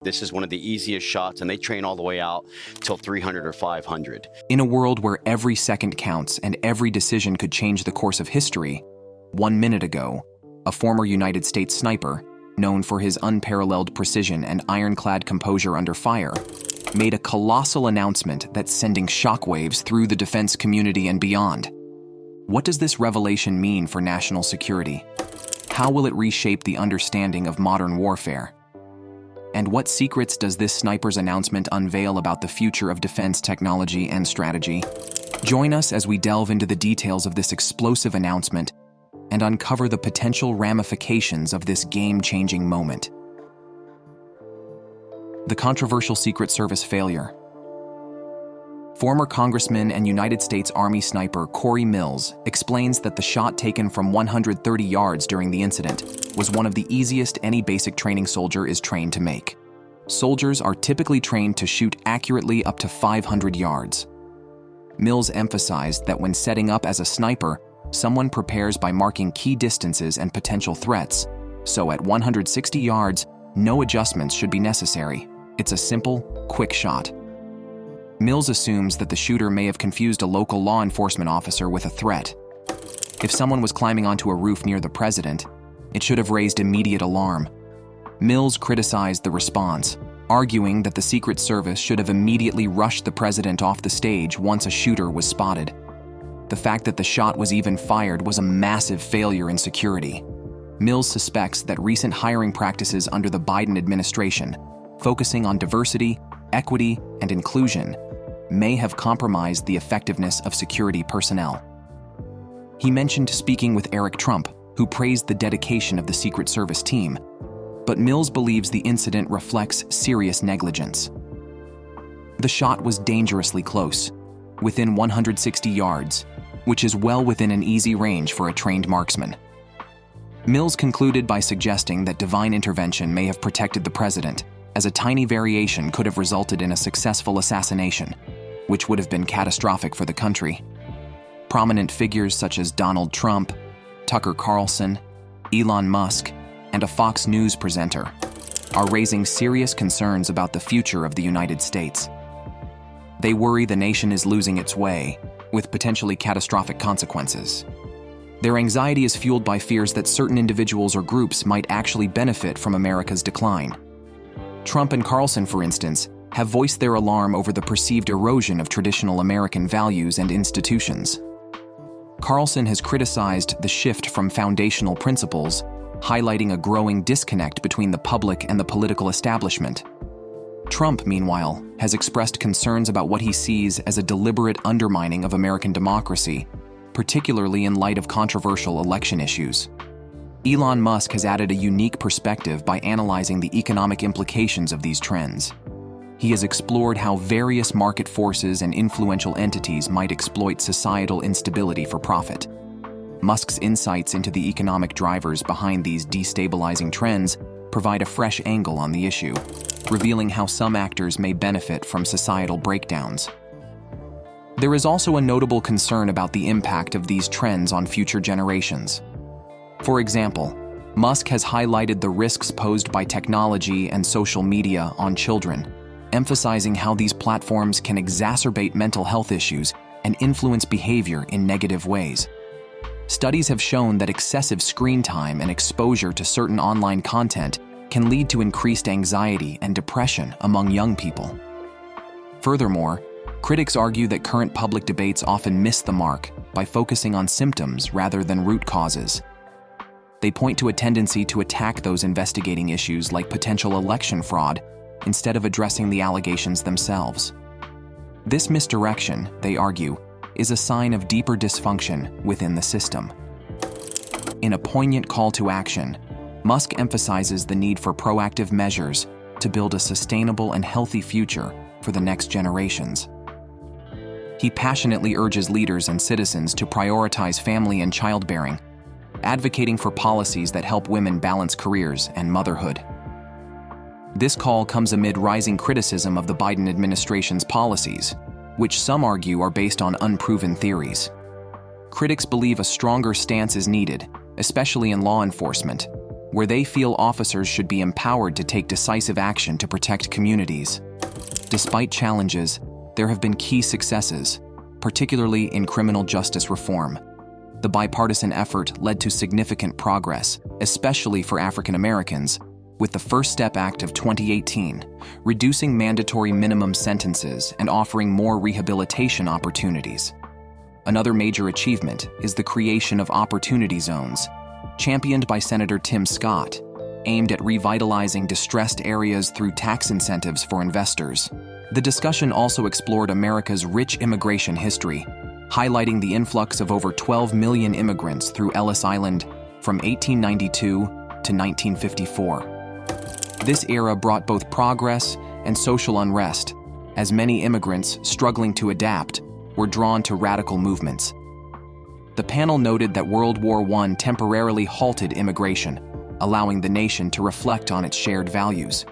This is one of the easiest shots, and they train all the way out till 300 or 500. In a world where every second counts and every decision could change the course of history, 1 minute ago, a former United States sniper, known for his unparalleled precision and ironclad composure under fire, made a colossal announcement that's sending shockwaves through the defense community and beyond. What does this revelation mean for national security? How will it reshape the understanding of modern warfare? And what secrets does this sniper's announcement unveil about the future of defense technology and strategy? Join us as we delve into the details of this explosive announcement and uncover the potential ramifications of this game-changing moment. The controversial Secret Service failure. Former Congressman and United States Army sniper Corey Mills explains that the shot taken from 130 yards during the incident was one of the easiest any basic training soldier is trained to make. Soldiers are typically trained to shoot accurately up to 500 yards. Mills emphasized that when setting up as a sniper, someone prepares by marking key distances and potential threats, so at 160 yards, no adjustments should be necessary. It's a simple, quick shot. Mills assumes that the shooter may have confused a local law enforcement officer with a threat. If someone was climbing onto a roof near the president, it should have raised immediate alarm. Mills criticized the response, arguing that the Secret Service should have immediately rushed the president off the stage once a shooter was spotted. The fact that the shot was even fired was a massive failure in security. Mills suspects that recent hiring practices under the Biden administration, focusing on diversity, equity, and inclusion, may have compromised the effectiveness of security personnel. He mentioned speaking with Eric Trump, who praised the dedication of the Secret Service team, but Mills believes the incident reflects serious negligence. The shot was dangerously close, within 160 yards, which is well within an easy range for a trained marksman. Mills concluded by suggesting that divine intervention may have protected the president, as a tiny variation could have resulted in a successful assassination, which would have been catastrophic for the country. Prominent figures such as Donald Trump, Tucker Carlson, Elon Musk, and a Fox News presenter are raising serious concerns about the future of the United States. They worry the nation is losing its way, with potentially catastrophic consequences. Their anxiety is fueled by fears that certain individuals or groups might actually benefit from America's decline. Trump and Carlson, for instance, have voiced their alarm over the perceived erosion of traditional American values and institutions. Carlson has criticized the shift from foundational principles, highlighting a growing disconnect between the public and the political establishment. Trump, meanwhile, has expressed concerns about what he sees as a deliberate undermining of American democracy, particularly in light of controversial election issues. Elon Musk has added a unique perspective by analyzing the economic implications of these trends. He has explored how various market forces and influential entities might exploit societal instability for profit. Musk's insights into the economic drivers behind these destabilizing trends provide a fresh angle on the issue, revealing how some actors may benefit from societal breakdowns. There is also a notable concern about the impact of these trends on future generations. For example, Musk has highlighted the risks posed by technology and social media on children, emphasizing how these platforms can exacerbate mental health issues and influence behavior in negative ways. Studies have shown that excessive screen time and exposure to certain online content can lead to increased anxiety and depression among young people. Furthermore, critics argue that current public debates often miss the mark by focusing on symptoms rather than root causes. They point to a tendency to attack those investigating issues like potential election fraud instead of addressing the allegations themselves. This misdirection, they argue, is a sign of deeper dysfunction within the system. In a poignant call to action, Musk emphasizes the need for proactive measures to build a sustainable and healthy future for the next generations. He passionately urges leaders and citizens to prioritize family and childbearing, advocating for policies that help women balance careers and motherhood. This call comes amid rising criticism of the Biden administration's policies, which some argue are based on unproven theories. Critics believe a stronger stance is needed, especially in law enforcement, where they feel officers should be empowered to take decisive action to protect communities. Despite challenges, there have been key successes, particularly in criminal justice reform. The bipartisan effort led to significant progress, especially for African Americans, with the First Step Act of 2018, reducing mandatory minimum sentences and offering more rehabilitation opportunities. Another major achievement is the creation of opportunity zones, championed by Senator Tim Scott, aimed at revitalizing distressed areas through tax incentives for investors. The discussion also explored America's rich immigration history, highlighting the influx of over 12 million immigrants through Ellis Island from 1892 to 1954. This era brought both progress and social unrest, as many immigrants struggling to adapt were drawn to radical movements. The panel noted that World War I temporarily halted immigration, allowing the nation to reflect on its shared values.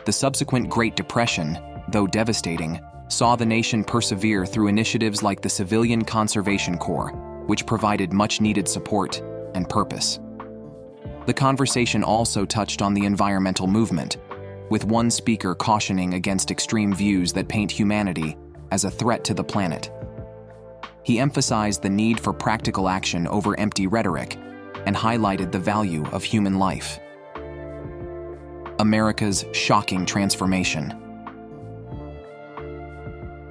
The subsequent Great Depression, though devastating, saw the nation persevere through initiatives like the Civilian Conservation Corps, which provided much-needed support and purpose. The conversation also touched on the environmental movement, with one speaker cautioning against extreme views that paint humanity as a threat to the planet. He emphasized the need for practical action over empty rhetoric and highlighted the value of human life. America's shocking transformation.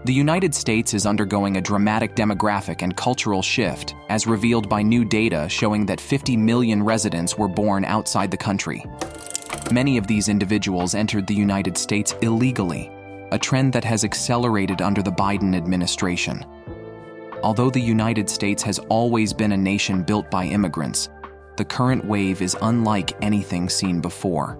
The United States is undergoing a dramatic demographic and cultural shift, as revealed by new data showing that 50 million residents were born outside the country. Many of these individuals entered the United States illegally, a trend that has accelerated under the Biden administration. Although the United States has always been a nation built by immigrants, the current wave is unlike anything seen before.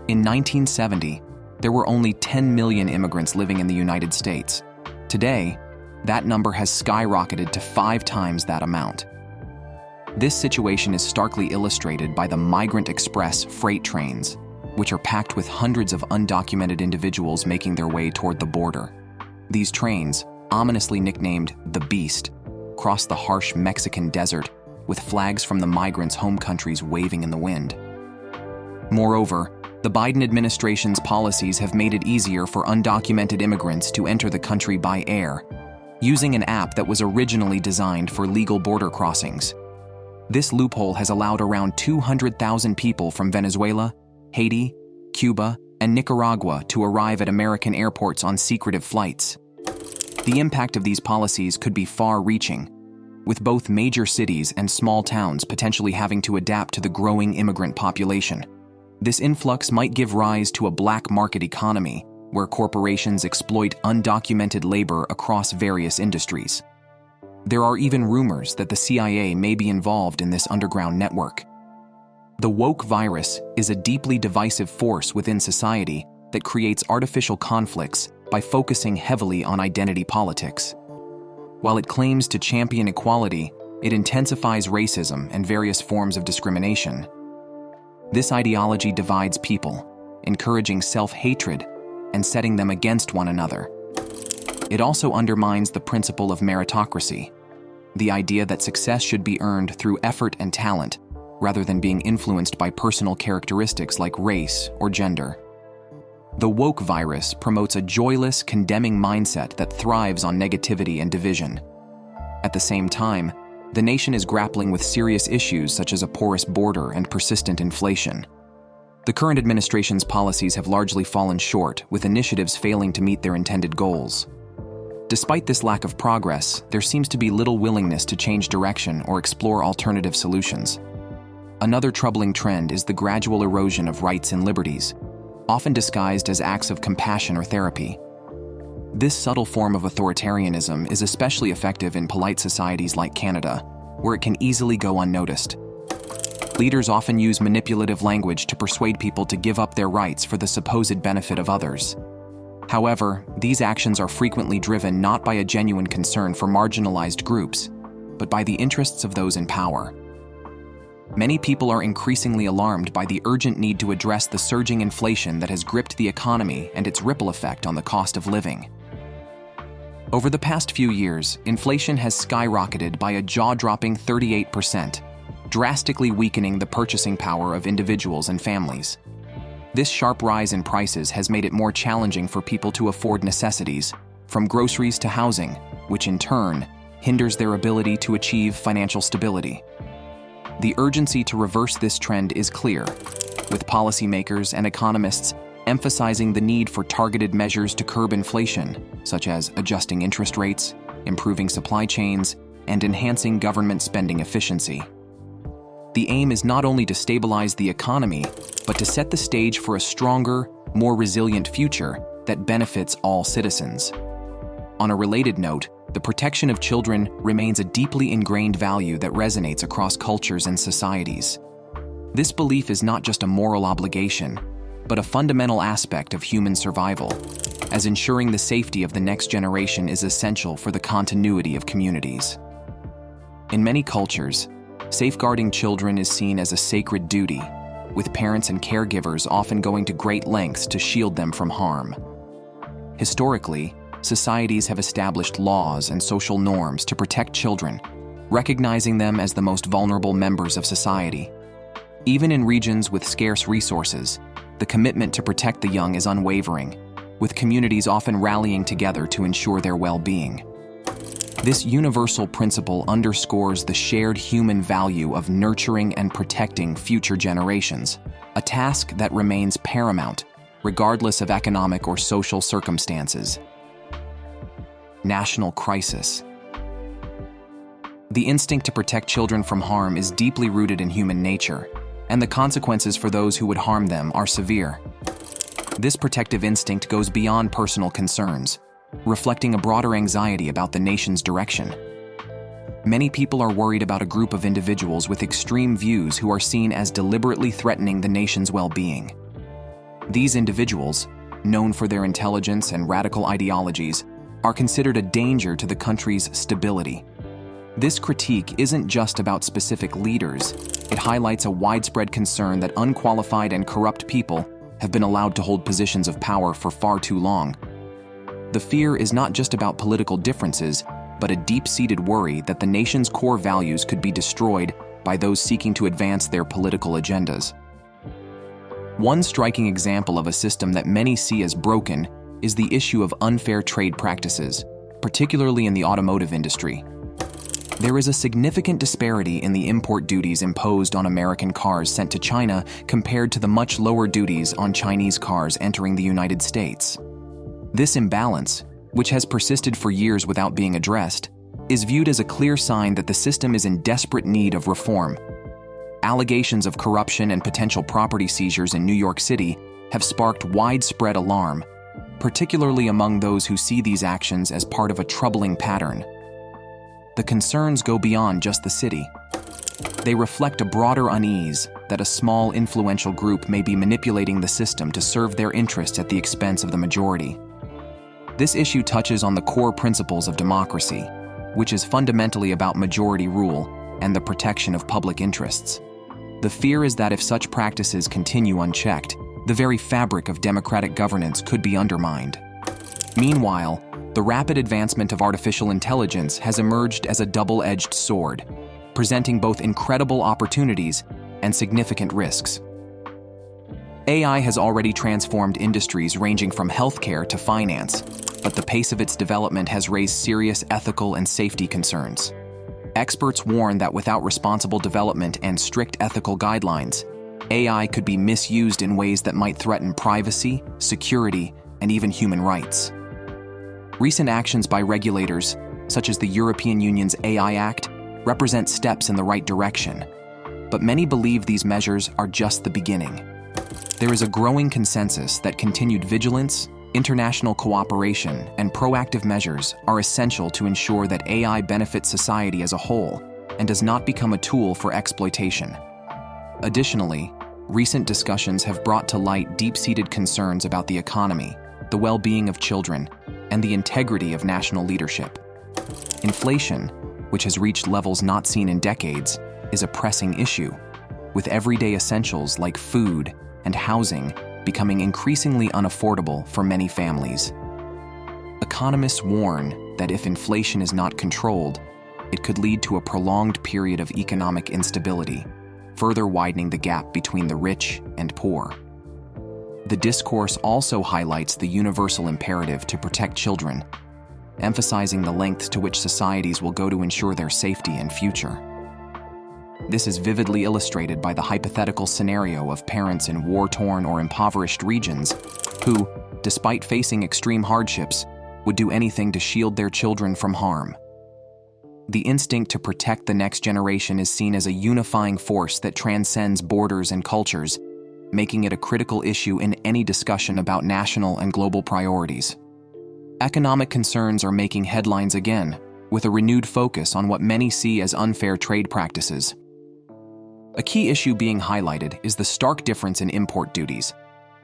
In 1970, there were only 10 million immigrants living in the United States. Today, that number has skyrocketed to 5 times that amount. This situation is starkly illustrated by the Migrant Express freight trains, which are packed with hundreds of undocumented individuals making their way toward the border. These trains, ominously nicknamed the Beast, cross the harsh Mexican desert with flags from the migrants' home countries waving in the wind. Moreover, the Biden administration's policies have made it easier for undocumented immigrants to enter the country by air, using an app that was originally designed for legal border crossings. This loophole has allowed around 200,000 people from Venezuela, Haiti, Cuba, and Nicaragua to arrive at American airports on secretive flights. The impact of these policies could be far-reaching, with both major cities and small towns potentially having to adapt to the growing immigrant population. This influx might give rise to a black market economy, where corporations exploit undocumented labor across various industries. There are even rumors that the CIA may be involved in this underground network. The woke virus is a deeply divisive force within society that creates artificial conflicts by focusing heavily on identity politics. While it claims to champion equality, it intensifies racism and various forms of discrimination. This ideology divides people, encouraging self-hatred and setting them against one another. It also undermines the principle of meritocracy, the idea that success should be earned through effort and talent, rather than being influenced by personal characteristics like race or gender. The woke virus promotes a joyless, condemning mindset that thrives on negativity and division. At the same time, the nation is grappling with serious issues such as a porous border and persistent inflation. The current administration's policies have largely fallen short, with initiatives failing to meet their intended goals. Despite this lack of progress, there seems to be little willingness to change direction or explore alternative solutions. Another troubling trend is the gradual erosion of rights and liberties, often disguised as acts of compassion or therapy. This subtle form of authoritarianism is especially effective in polite societies like Canada, where it can easily go unnoticed. Leaders often use manipulative language to persuade people to give up their rights for the supposed benefit of others. However, these actions are frequently driven not by a genuine concern for marginalized groups, but by the interests of those in power. Many people are increasingly alarmed by the urgent need to address the surging inflation that has gripped the economy and its ripple effect on the cost of living. Over the past few years, inflation has skyrocketed by a jaw-dropping 38%, drastically weakening the purchasing power of individuals and families. This sharp rise in prices has made it more challenging for people to afford necessities, from groceries to housing, which in turn hinders their ability to achieve financial stability. The urgency to reverse this trend is clear, with policymakers and economists emphasizing the need for targeted measures to curb inflation, such as adjusting interest rates, improving supply chains, and enhancing government spending efficiency. The aim is not only to stabilize the economy, but to set the stage for a stronger, more resilient future that benefits all citizens. On a related note, the protection of children remains a deeply ingrained value that resonates across cultures and societies. This belief is not just a moral obligation, but a fundamental aspect of human survival, as ensuring the safety of the next generation is essential for the continuity of communities. In many cultures, safeguarding children is seen as a sacred duty, with parents and caregivers often going to great lengths to shield them from harm. Historically, societies have established laws and social norms to protect children, recognizing them as the most vulnerable members of society. Even in regions with scarce resources, the commitment to protect the young is unwavering, with communities often rallying together to ensure their well-being. This universal principle underscores the shared human value of nurturing and protecting future generations, a task that remains paramount, regardless of economic or social circumstances. National crisis. The instinct to protect children from harm is deeply rooted in human nature, and the consequences for those who would harm them are severe. This protective instinct goes beyond personal concerns, reflecting a broader anxiety about the nation's direction. Many people are worried about a group of individuals with extreme views who are seen as deliberately threatening the nation's well-being. These individuals, known for their intelligence and radical ideologies, are considered a danger to the country's stability. This critique isn't just about specific leaders. It highlights a widespread concern that unqualified and corrupt people have been allowed to hold positions of power for far too long. The fear is not just about political differences, but a deep-seated worry that the nation's core values could be destroyed by those seeking to advance their political agendas. One striking example of a system that many see as broken is the issue of unfair trade practices, particularly in the automotive industry. There is a significant disparity in the import duties imposed on American cars sent to China compared to the much lower duties on Chinese cars entering the United States. This imbalance, which has persisted for years without being addressed, is viewed as a clear sign that the system is in desperate need of reform. Allegations of corruption and potential property seizures in New York City have sparked widespread alarm, particularly among those who see these actions as part of a troubling pattern. The concerns go beyond just the city. They reflect a broader unease that a small, influential group may be manipulating the system to serve their interests at the expense of the majority. This issue touches on the core principles of democracy, which is fundamentally about majority rule and the protection of public interests. The fear is that if such practices continue unchecked, the very fabric of democratic governance could be undermined. Meanwhile, the rapid advancement of artificial intelligence has emerged as a double-edged sword, presenting both incredible opportunities and significant risks. AI has already transformed industries ranging from healthcare to finance, but the pace of its development has raised serious ethical and safety concerns. Experts warn that without responsible development and strict ethical guidelines, AI could be misused in ways that might threaten privacy, security, and even human rights. Recent actions by regulators, such as the European Union's AI Act, represent steps in the right direction, but many believe these measures are just the beginning. There is a growing consensus that continued vigilance, international cooperation, and proactive measures are essential to ensure that AI benefits society as a whole and does not become a tool for exploitation. Additionally, recent discussions have brought to light deep-seated concerns about the economy, the well-being of children, and the integrity of national leadership. Inflation, which has reached levels not seen in decades, is a pressing issue, with everyday essentials like food and housing becoming increasingly unaffordable for many families. Economists warn that if inflation is not controlled, it could lead to a prolonged period of economic instability, further widening the gap between the rich and poor. The discourse also highlights the universal imperative to protect children, emphasizing the lengths to which societies will go to ensure their safety and future. This is vividly illustrated by the hypothetical scenario of parents in war-torn or impoverished regions who, despite facing extreme hardships, would do anything to shield their children from harm. The instinct to protect the next generation is seen as a unifying force that transcends borders and cultures, making it a critical issue in any discussion about national and global priorities. Economic concerns are making headlines again, with a renewed focus on what many see as unfair trade practices. A key issue being highlighted is the stark difference in import duties.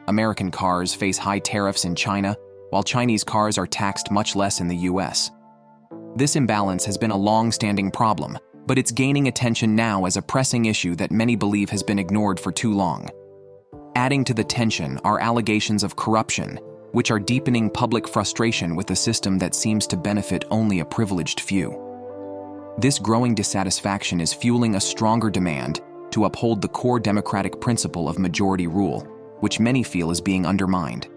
American cars face high tariffs in China, while Chinese cars are taxed much less in the US. This imbalance has been a long-standing problem, but it's gaining attention now as a pressing issue that many believe has been ignored for too long. Adding to the tension are allegations of corruption, which are deepening public frustration with a system that seems to benefit only a privileged few. This growing dissatisfaction is fueling a stronger demand to uphold the core democratic principle of majority rule, which many feel is being undermined.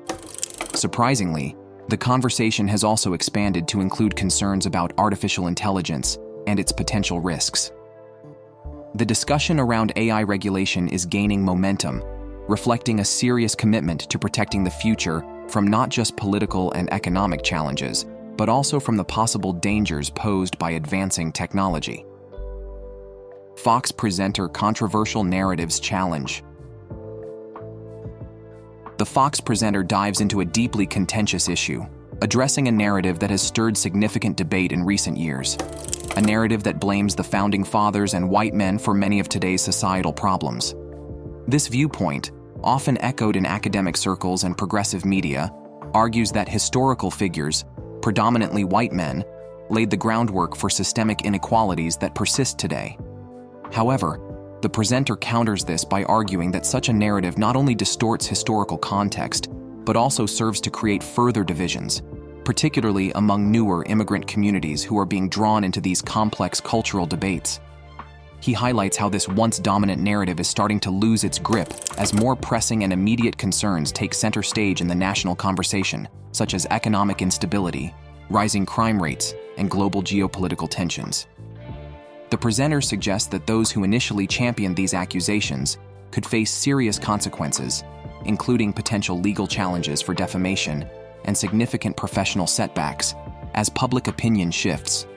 Surprisingly, the conversation has also expanded to include concerns about artificial intelligence and its potential risks. The discussion around AI regulation is gaining momentum, reflecting a serious commitment to protecting the future from not just political and economic challenges, but also from the possible dangers posed by advancing technology. Fox presenter controversial narratives challenge. The Fox presenter dives into a deeply contentious issue, addressing a narrative that has stirred significant debate in recent years. A narrative that blames the founding fathers and white men for many of today's societal problems. This viewpoint, often echoed in academic circles and progressive media, argues that historical figures, predominantly white men, laid the groundwork for systemic inequalities that persist today. However, the presenter counters this by arguing that such a narrative not only distorts historical context, but also serves to create further divisions, particularly among newer immigrant communities who are being drawn into these complex cultural debates. He highlights how this once dominant narrative is starting to lose its grip as more pressing and immediate concerns take center stage in the national conversation, such as economic instability, rising crime rates, and global geopolitical tensions. The presenter suggests that those who initially championed these accusations could face serious consequences, including potential legal challenges for defamation and significant professional setbacks, as public opinion shifts.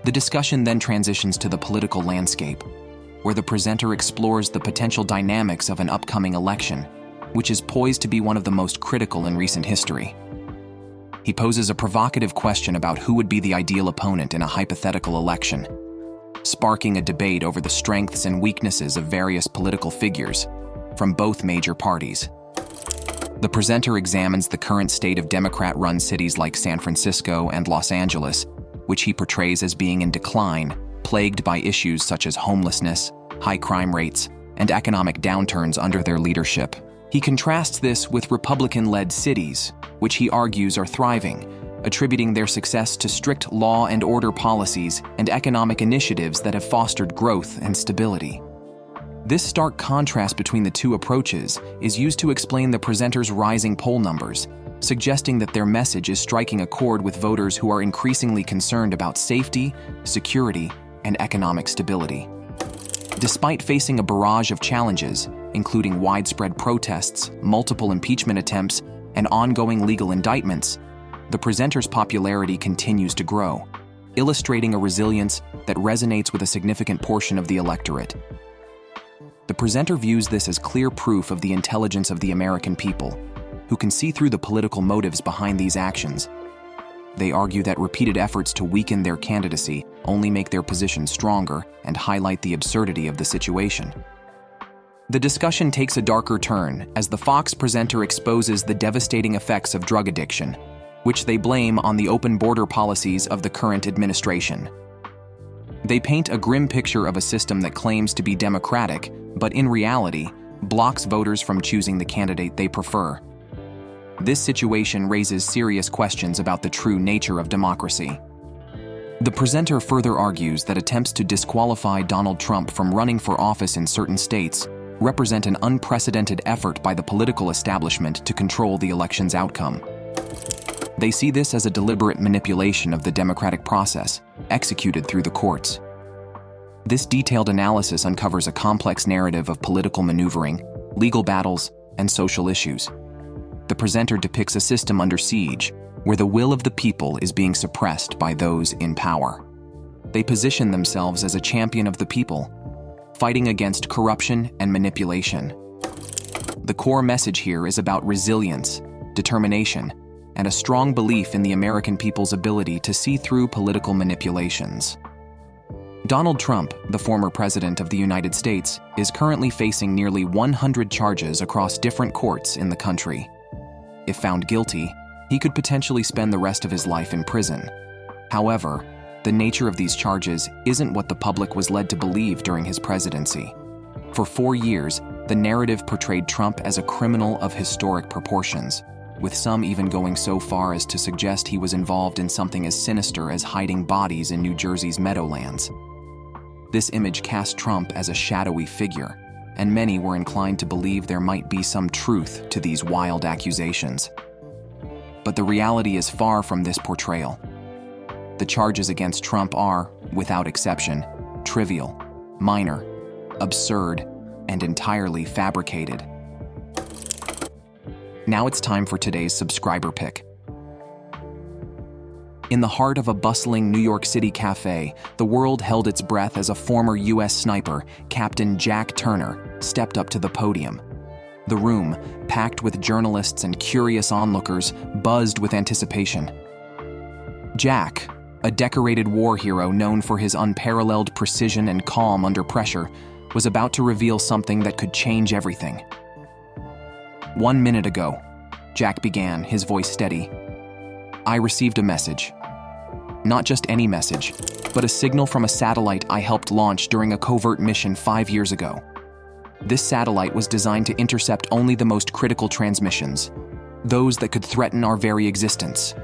The discussion then transitions to the political landscape, where the presenter explores the potential dynamics of an upcoming election, which is poised to be one of the most critical in recent history. He poses a provocative question about who would be the ideal opponent in a hypothetical election, sparking a debate over the strengths and weaknesses of various political figures from both major parties. The presenter examines the current state of Democrat-run cities like San Francisco and Los Angeles, which he portrays as being in decline, plagued by issues such as homelessness, high crime rates, and economic downturns under their leadership. He contrasts this with Republican-led cities, which he argues are thriving, attributing their success to strict law and order policies and economic initiatives that have fostered growth and stability. This stark contrast between the two approaches is used to explain the presenter's rising poll numbers, suggesting that their message is striking a chord with voters who are increasingly concerned about safety, security, and economic stability. Despite facing a barrage of challenges, including widespread protests, multiple impeachment attempts, and ongoing legal indictments, the presenter's popularity continues to grow, illustrating a resilience that resonates with a significant portion of the electorate. The presenter views this as clear proof of the intelligence of the American people, who can see through the political motives behind these actions. They argue that repeated efforts to weaken their candidacy only make their position stronger and highlight the absurdity of the situation. The discussion takes a darker turn as the Fox presenter exposes the devastating effects of drug addiction, which they blame on the open border policies of the current administration. They paint a grim picture of a system that claims to be democratic, but in reality, blocks voters from choosing the candidate they prefer. This situation raises serious questions about the true nature of democracy. The presenter further argues that attempts to disqualify Donald Trump from running for office in certain states represent an unprecedented effort by the political establishment to control the election's outcome. They see this as a deliberate manipulation of the democratic process, executed through the courts. This detailed analysis uncovers a complex narrative of political maneuvering, legal battles, and social issues. The presenter depicts a system under siege, where the will of the people is being suppressed by those in power. They position themselves as a champion of the people, fighting against corruption and manipulation. The core message here is about resilience, determination, and a strong belief in the American people's ability to see through political manipulations. Donald Trump, the former president of the United States, is currently facing nearly 100 charges across different courts in the country. If found guilty, he could potentially spend the rest of his life in prison. However, the nature of these charges isn't what the public was led to believe during his presidency. For 4 years, the narrative portrayed Trump as a criminal of historic proportions, with some even going so far as to suggest he was involved in something as sinister as hiding bodies in New Jersey's Meadowlands. This image cast Trump as a shadowy figure, and many were inclined to believe there might be some truth to these wild accusations. But the reality is far from this portrayal. The charges against Trump are, without exception, trivial, minor, absurd, and entirely fabricated. Now it's time for today's subscriber pick. In the heart of a bustling New York City cafe, the world held its breath as a former U.S. sniper, Captain Jack Turner, stepped up to the podium. The room, packed with journalists and curious onlookers, buzzed with anticipation. Jack, a decorated war hero known for his unparalleled precision and calm under pressure, was about to reveal something that could change everything. 1 minute ago, Jack began, his voice steady. I received a message. Not just any message, but a signal from a satellite I helped launch during a covert mission 5 years ago. This satellite was designed to intercept only the most critical transmissions, those that could threaten our very existence.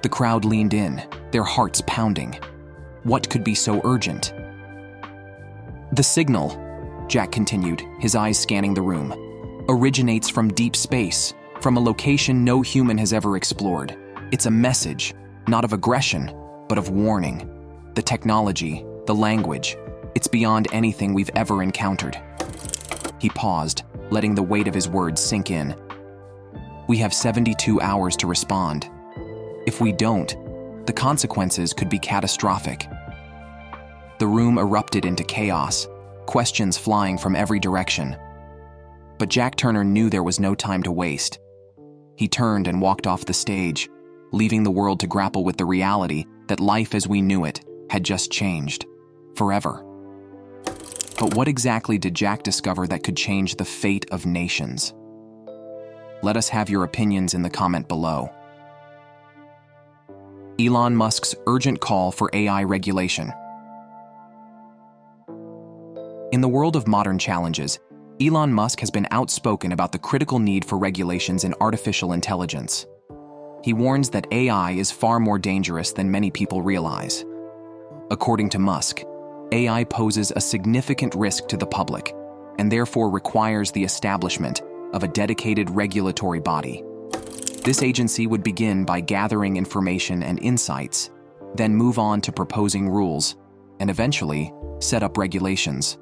The crowd leaned in, their hearts pounding. What could be so urgent? The signal, Jack continued, his eyes scanning the room, originates from deep space, from a location no human has ever explored. It's a message, not of aggression, but of warning. The technology, the language, it's beyond anything we've ever encountered. He paused, letting the weight of his words sink in. We have 72 hours to respond. If we don't, the consequences could be catastrophic. The room erupted into chaos, questions flying from every direction. But Jack Turner knew there was no time to waste. He turned and walked off the stage, leaving the world to grapple with the reality that life as we knew it had just changed, forever. But what exactly did Jack discover that could change the fate of nations? Let us have your opinions in the comment below. Elon Musk's urgent call for AI regulation. In the world of modern challenges, Elon Musk has been outspoken about the critical need for regulations in artificial intelligence. He warns that AI is far more dangerous than many people realize. According to Musk, AI poses a significant risk to the public and therefore requires the establishment of a dedicated regulatory body. This agency would begin by gathering information and insights, then move on to proposing rules, and eventually set up regulations.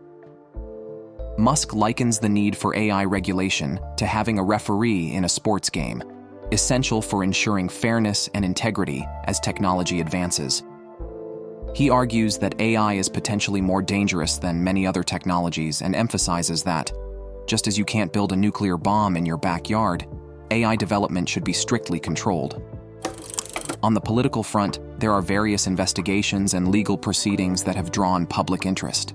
Musk likens the need for AI regulation to having a referee in a sports game, essential for ensuring fairness and integrity as technology advances. He argues that AI is potentially more dangerous than many other technologies and emphasizes that, just as you can't build a nuclear bomb in your backyard, AI development should be strictly controlled. On the political front, there are various investigations and legal proceedings that have drawn public interest.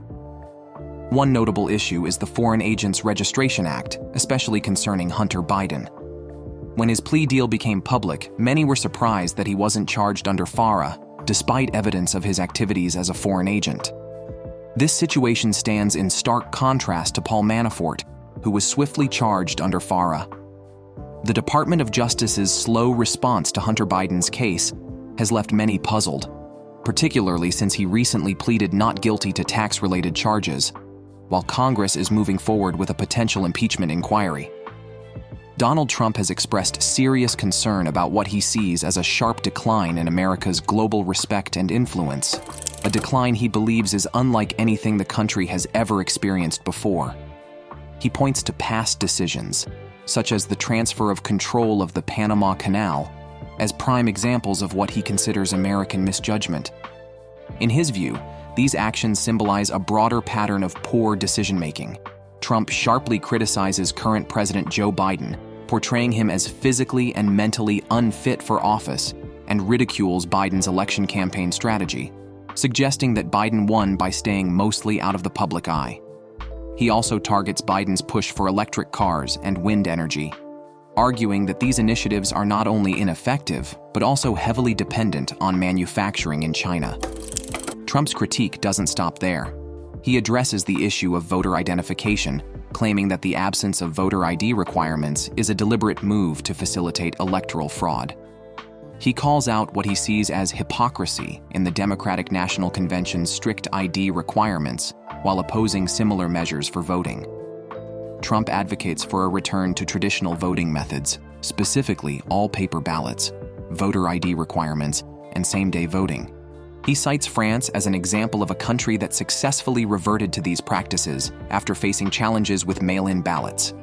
One notable issue is the Foreign Agents Registration Act, especially concerning Hunter Biden. When his plea deal became public, many were surprised that he wasn't charged under FARA, despite evidence of his activities as a foreign agent. This situation stands in stark contrast to Paul Manafort, who was swiftly charged under FARA. The Department of Justice's slow response to Hunter Biden's case has left many puzzled. particularly since he recently pleaded not guilty to tax-related charges, while Congress is moving forward with a potential impeachment inquiry. Donald Trump has expressed serious concern about what he sees as a sharp decline in America's global respect and influence, a decline he believes is unlike anything the country has ever experienced before. He points to past decisions, such as the transfer of control of the Panama Canal, as prime examples of what he considers American misjudgment. In his view, these actions symbolize a broader pattern of poor decision-making. Trump sharply criticizes current President Joe Biden, portraying him as physically and mentally unfit for office, and ridicules Biden's election campaign strategy, suggesting that Biden won by staying mostly out of the public eye. He also targets Biden's push for electric cars and wind energy, arguing that these initiatives are not only ineffective, but also heavily dependent on manufacturing in China. Trump's critique doesn't stop there. He addresses the issue of voter identification, claiming that the absence of voter ID requirements is a deliberate move to facilitate electoral fraud. He calls out what he sees as hypocrisy in the Democratic National Convention's strict ID requirements, while opposing similar measures for voting. Trump advocates for a return to traditional voting methods, specifically all paper ballots, voter ID requirements, and same-day voting. He cites France as an example of a country that successfully reverted to these practices after facing challenges with mail-in ballots.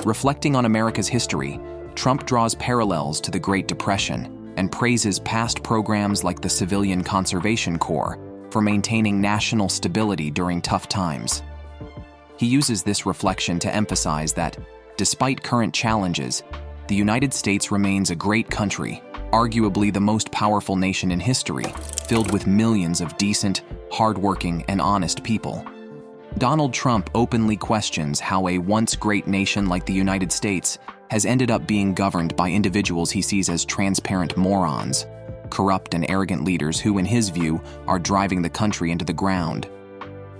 Reflecting on America's history, Trump draws parallels to the Great Depression and praises past programs like the Civilian Conservation Corps for maintaining national stability during tough times. He uses this reflection to emphasize that, despite current challenges, the United States remains a great country, arguably the most powerful nation in history, filled with millions of decent, hardworking, and honest people. Donald Trump openly questions how a once great nation like the United States has ended up being governed by individuals he sees as transparent morons, corrupt and arrogant leaders who, in his view, are driving the country into the ground.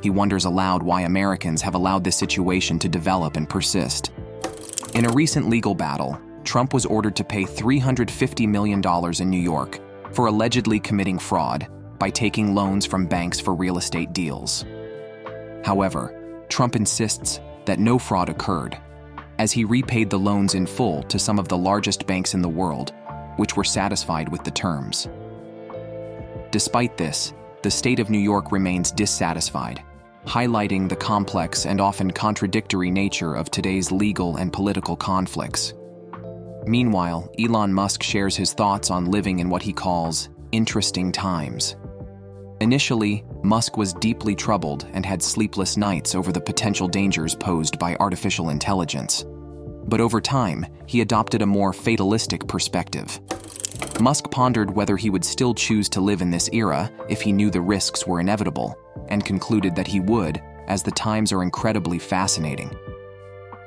He wonders aloud why Americans have allowed this situation to develop and persist. In a recent legal battle, Trump was ordered to pay $350 million in New York for allegedly committing fraud by taking loans from banks for real estate deals. However, Trump insists that no fraud occurred, as he repaid the loans in full to some of the largest banks in the world, which were satisfied with the terms. Despite this, the state of New York remains dissatisfied, highlighting the complex and often contradictory nature of today's legal and political conflicts. Meanwhile, Elon Musk shares his thoughts on living in what he calls interesting times. Initially, Musk was deeply troubled and had sleepless nights over the potential dangers posed by artificial intelligence. But over time, he adopted a more fatalistic perspective. Musk pondered whether he would still choose to live in this era if he knew the risks were inevitable, and concluded that he would, as the times are incredibly fascinating.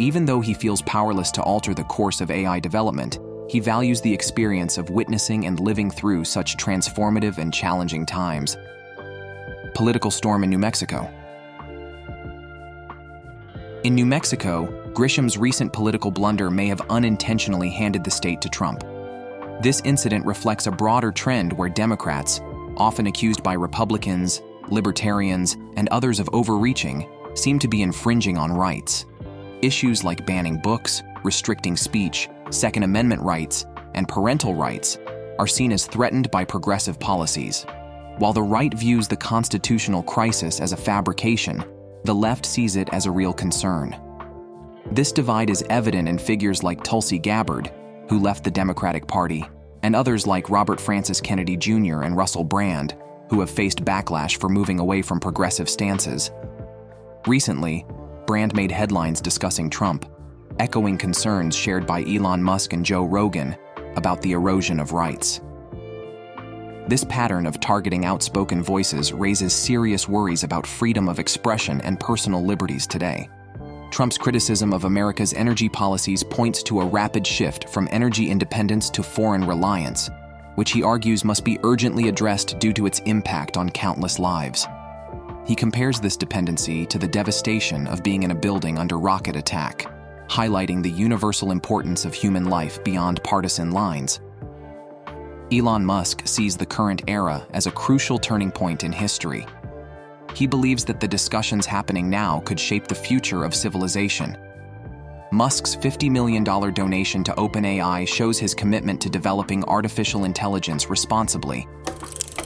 Even though he feels powerless to alter the course of AI development, he values the experience of witnessing and living through such transformative and challenging times. Political storm in New Mexico. In New Mexico, Grisham's recent political blunder may have unintentionally handed the state to Trump. This incident reflects a broader trend where Democrats, often accused by Republicans, libertarians, and others of overreaching, seem to be infringing on rights. Issues like banning books, restricting speech, Second Amendment rights, and parental rights are seen as threatened by progressive policies. While the right views the constitutional crisis as a fabrication, the left sees it as a real concern. This divide is evident in figures like Tulsi Gabbard, who left the Democratic Party, and others like Robert Francis Kennedy Jr. and Russell Brand, who have faced backlash for moving away from progressive stances. Recently, Brand made headlines discussing Trump, echoing concerns shared by Elon Musk and Joe Rogan about the erosion of rights. This pattern of targeting outspoken voices raises serious worries about freedom of expression and personal liberties today. Trump's criticism of America's energy policies points to a rapid shift from energy independence to foreign reliance, which he argues must be urgently addressed due to its impact on countless lives. He compares this dependency to the devastation of being in a building under rocket attack, highlighting the universal importance of human life beyond partisan lines. Elon Musk sees the current era as a crucial turning point in history. He believes that the discussions happening now could shape the future of civilization. Musk's $50 million donation to OpenAI shows his commitment to developing artificial intelligence responsibly.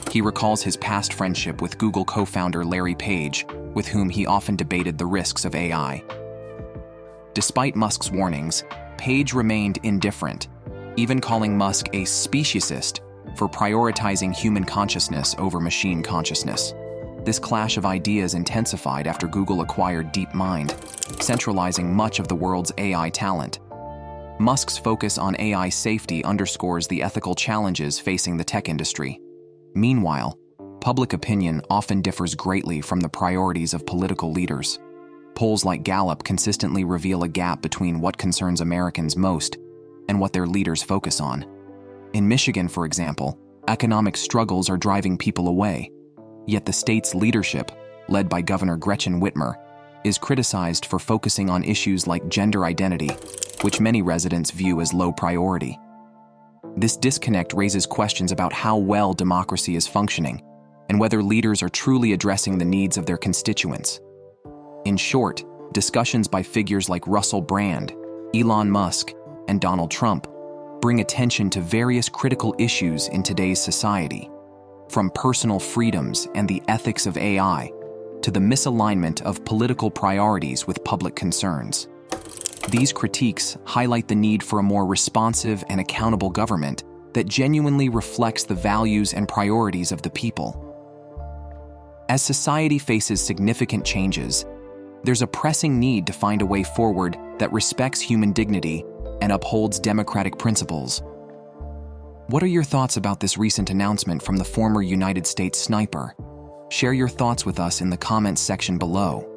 He recalls his past friendship with Google co-founder Larry Page, with whom he often debated the risks of AI. Despite Musk's warnings, Page remained indifferent, even calling Musk a speciesist for prioritizing human consciousness over machine consciousness. This clash of ideas intensified after Google acquired DeepMind, centralizing much of the world's AI talent. Musk's focus on AI safety underscores the ethical challenges facing the tech industry. Meanwhile, public opinion often differs greatly from the priorities of political leaders. Polls like Gallup consistently reveal a gap between what concerns Americans most and what their leaders focus on. In Michigan, for example, economic struggles are driving people away. Yet the state's leadership, led by Governor Gretchen Whitmer, is criticized for focusing on issues like gender identity, which many residents view as low priority. This disconnect raises questions about how well democracy is functioning and whether leaders are truly addressing the needs of their constituents. In short, discussions by figures like Russell Brand, Elon Musk, and Donald Trump bring attention to various critical issues in today's society, from personal freedoms and the ethics of AI to the misalignment of political priorities with public concerns. These critiques highlight the need for a more responsive and accountable government that genuinely reflects the values and priorities of the people. As society faces significant changes, there's a pressing need to find a way forward that respects human dignity and upholds democratic principles. What are your thoughts about this recent announcement from the former United States sniper? Share your thoughts with us in the comments section below.